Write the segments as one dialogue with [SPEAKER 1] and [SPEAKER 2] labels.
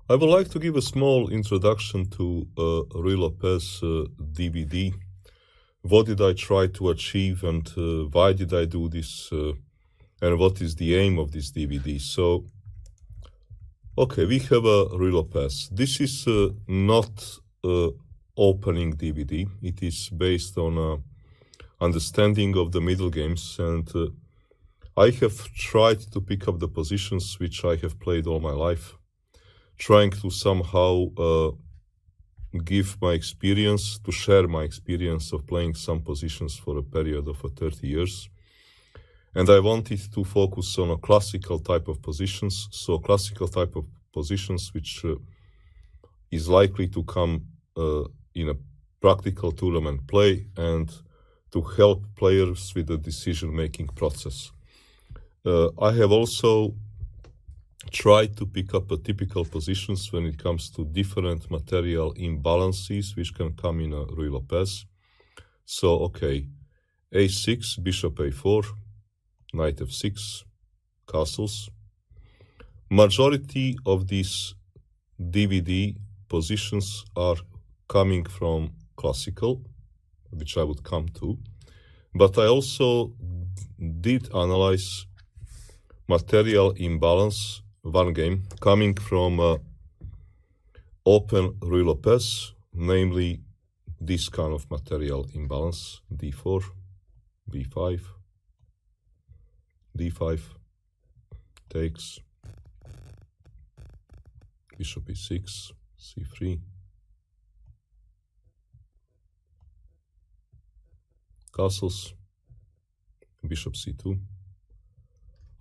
[SPEAKER 1] I would like to give a small introduction to Ruy Lopez DVD. What did I try to achieve, and why did I do this, and what is the aim of this DVD? So, okay, we have a Ruy Lopez. This is not opening DVD. It is based on understanding of the middle games, and I have tried to pick up the positions which I have played all my life, trying to somehow give my experience, to share my experience of playing some positions for a period of 30 years. And I wanted to focus on a classical type of positions, so classical type of positions which is likely to come in a practical tournament play, and to help players with the decision-making process. I have also tried to pick up a typical positions when it comes to different material imbalances which can come in a Ruy Lopez. So, okay, a6, bishop a4, knight f6, castles. Majority of these DVD positions are coming from classical, which I would come to, but I also did analyze material imbalance, one game, coming from open Ruy Lopez, namely this kind of material imbalance, d4, b5, d5, takes, bishop e6, c3, castles, bishop c2.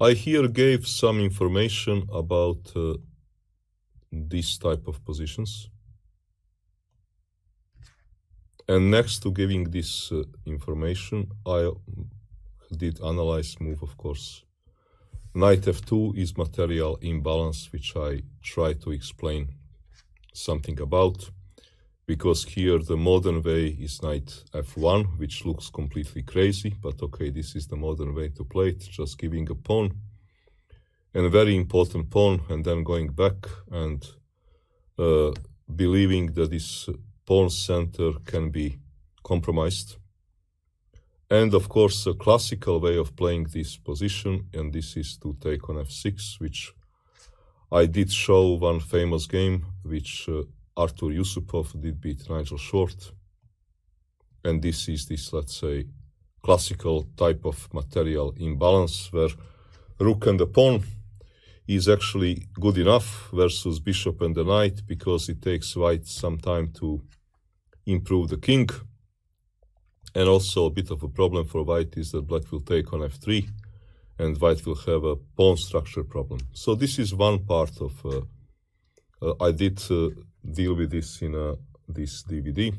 [SPEAKER 1] I here gave some information about this type of positions. And next to giving this information, I did analyze move, of course. Knight f2 is material imbalance, which I try to explain something about, because here the modern way is knight f1, which looks completely crazy, but okay, this is the modern way to play it, just giving a pawn, and a very important pawn, and then going back and believing that this pawn center can be compromised. And of course, a classical way of playing this position, and this is to take on f6, which I did show one famous game, which Artur Yusupov did beat Nigel Short. And this is this, let's say, classical type of material imbalance where rook and the pawn is actually good enough versus bishop and the knight, because it takes white some time to improve the king. And also a bit of a problem for white is that black will take on f3 and white will have a pawn structure problem. So this is one part of, I did deal with this in this DVD.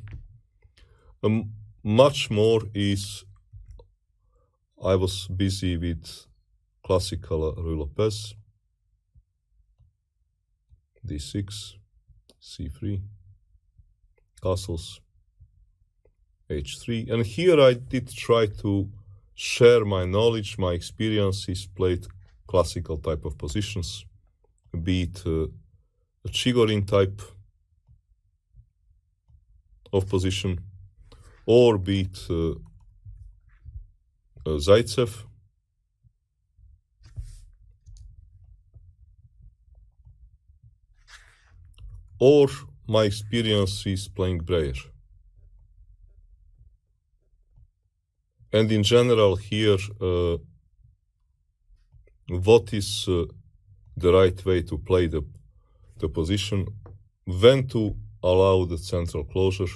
[SPEAKER 1] Much more is, I was busy with classical Ruy Lopez, d6, c3, castles, h3. And here I did try to share my knowledge, my experiences, played classical type of positions, be it a Chigorin type of position, or be it Zaitsev, or my experience is playing Breyer. And in general here, what is the right way to play the position, when to allow the central closure,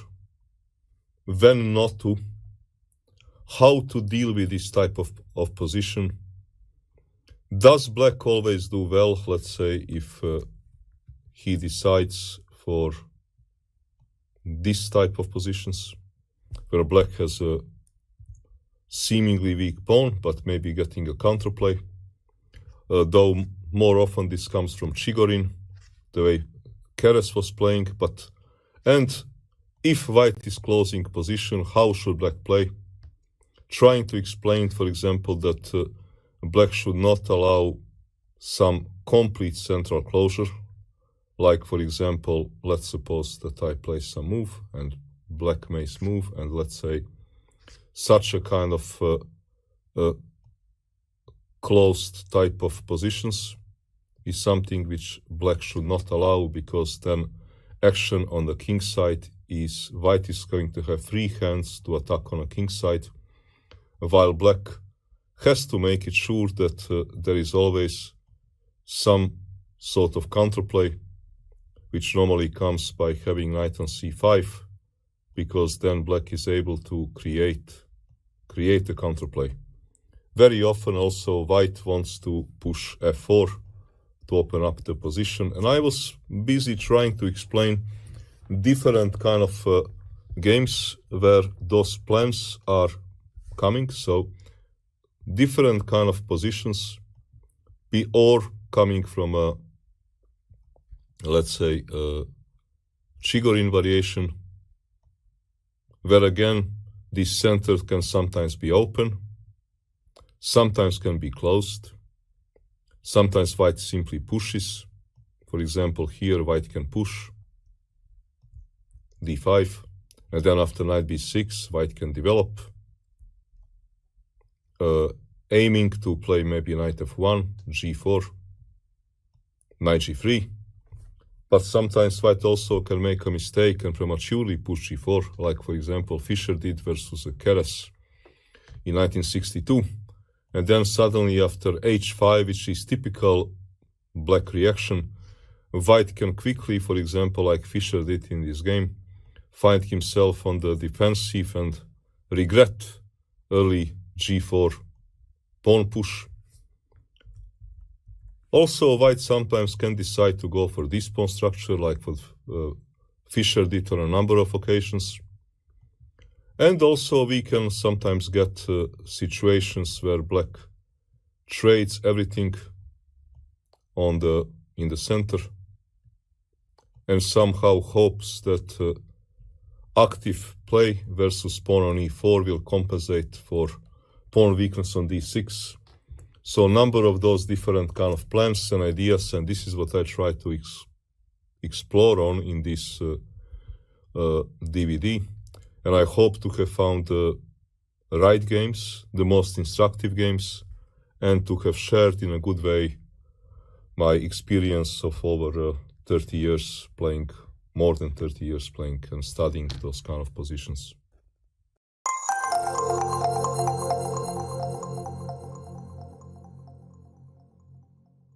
[SPEAKER 1] when not to, how to deal with this type of position. Does black always do well, let's say, if he decides for this type of positions, where black has a seemingly weak pawn, but maybe getting a counterplay, though more often this comes from Chigorin, the way Keres was playing. And if white is closing position, how should black play? Trying to explain, for example, that black should not allow some complete central closure, Like, for example, let's suppose that I play some move and black makes move, and let's say such a kind of closed type of positions is something which black should not allow, because then action on the king side is white is going to have free hands to attack on a king side, while black has to make it sure that there is always some sort of counterplay, which normally comes by having knight on c5, because then black is able to create a counterplay. Very often also white wants to push f4 to open up the position, and I was busy trying to explain different kind of games where those plans are coming. So different kind of positions, or coming from a, let's say, Chigorin variation, where again this center can sometimes be open, sometimes can be closed, sometimes white simply pushes. For example, here white can push d5, and then after knight b6 white can develop, aiming to play maybe knight f1, g4, knight g3. But sometimes white also can make a mistake and prematurely push g4, like for example Fischer did versus Keres in 1962. And then suddenly after h5, which is typical black reaction, white can quickly, for example, like Fischer did in this game, find himself on the defensive and regret early g4 pawn push. Also, white sometimes can decide to go for this pawn structure, like what Fischer did on a number of occasions. And also we can sometimes get situations where black trades everything in the center and somehow hopes that active play versus pawn on e4 will compensate for pawn weakness on d6. So a number of those different kind of plans and ideas, and this is what I try to explore on in this DVD. And I hope to have found the right games, the most instructive games, and to have shared in a good way my experience of over 30 years playing, more than 30 years playing and studying those kind of positions.